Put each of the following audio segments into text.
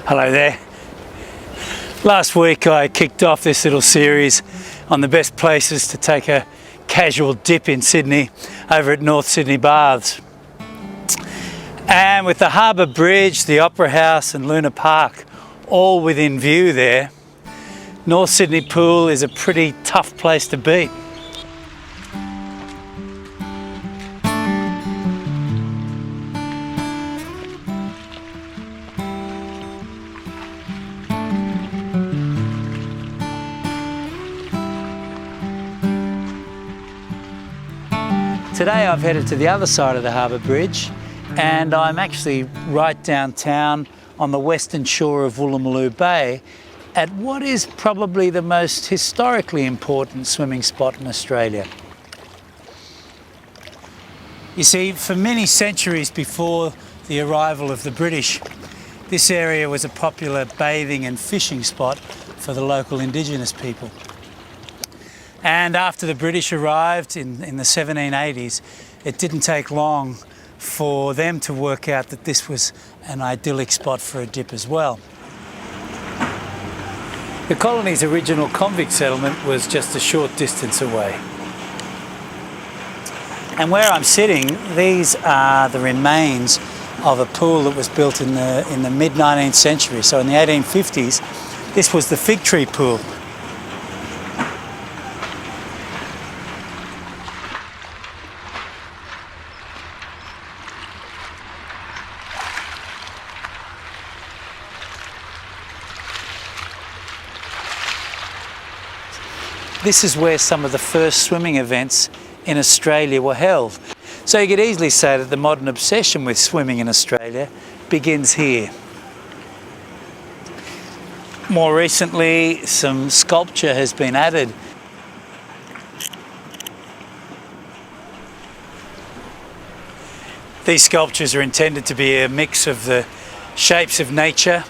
Hello there. Last week I kicked off this little series on the best places to take a casual dip in Sydney over at North Sydney Baths. And with the Harbour Bridge, the Opera House and Luna Park all within view there, North Sydney Pool is a pretty tough place to beat. Today I've headed to the other side of the Harbour Bridge and I'm actually right downtown on the western shore of Woolloomooloo Bay at what is probably the most historically important swimming spot in Australia. You see, for many centuries before the arrival of the British, this area was a popular bathing and fishing spot for the local Indigenous people. And after the British arrived in the 1780s, it didn't take long for them to work out that this was an idyllic spot for a dip as well. The colony's original convict settlement was just a short distance away. And where I'm sitting, these are the remains of a pool that was built in the mid-19th century. So in the 1850s, this was the Fig Tree Pool. This is where some of the first swimming events in Australia were held. So you could easily say that the modern obsession with swimming in Australia begins here. More recently, some sculpture has been added. These sculptures are intended to be a mix of the shapes of nature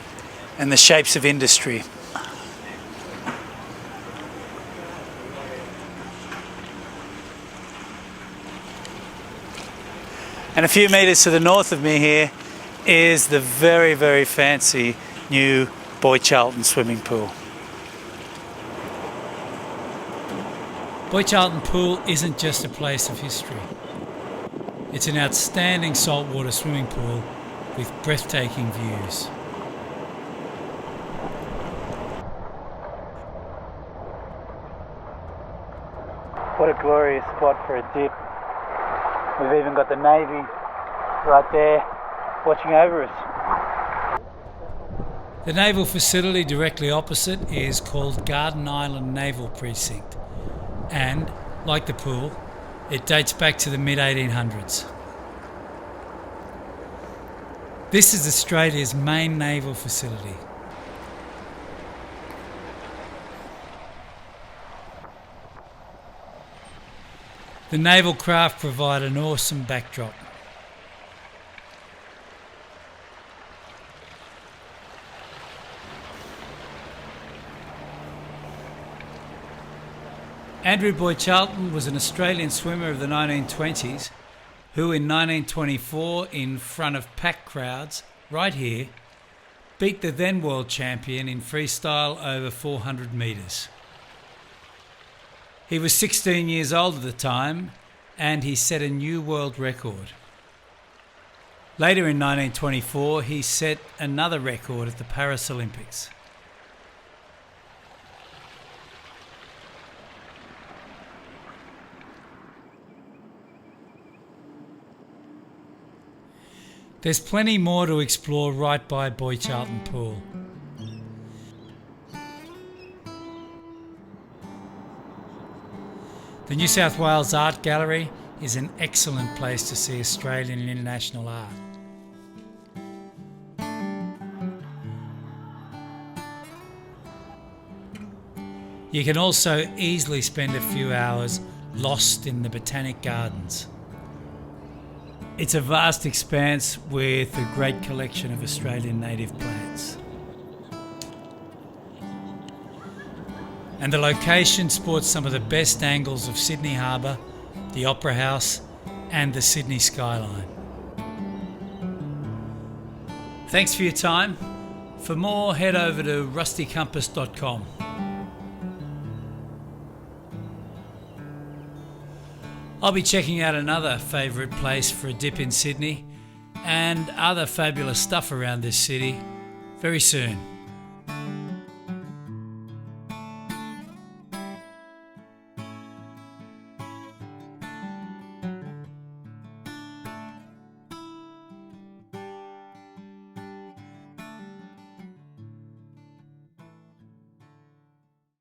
and the shapes of industry. And a few metres to the north of me here is the very, very fancy new Boy Charlton swimming pool. Boy Charlton Pool isn't just a place of history. It's an outstanding saltwater swimming pool with breathtaking views. What a glorious spot for a dip. We've even got the Navy right there watching over us. The naval facility directly opposite is called Garden Island Naval Precinct, and, like the pool, it dates back to the mid-1800s. This is Australia's main naval facility. The naval craft provide an awesome backdrop. Andrew Boy Charlton was an Australian swimmer of the 1920s who in 1924, in front of packed crowds right here, beat the then world champion in freestyle over 400 metres. He was 16 years old at the time and he set a new world record. Later in 1924, he set another record at the Paris Olympics. There's plenty more to explore right by Boy Charlton Pool. The New South Wales Art Gallery is an excellent place to see Australian and international art. You can also easily spend a few hours lost in the Botanic Gardens. It's a vast expanse with a great collection of Australian native plants. And the location sports some of the best angles of Sydney Harbour, the Opera House and the Sydney skyline. Thanks for your time. For more, head over to rustycompass.com. I'll be checking out another favourite place for a dip in Sydney and other fabulous stuff around this city very soon.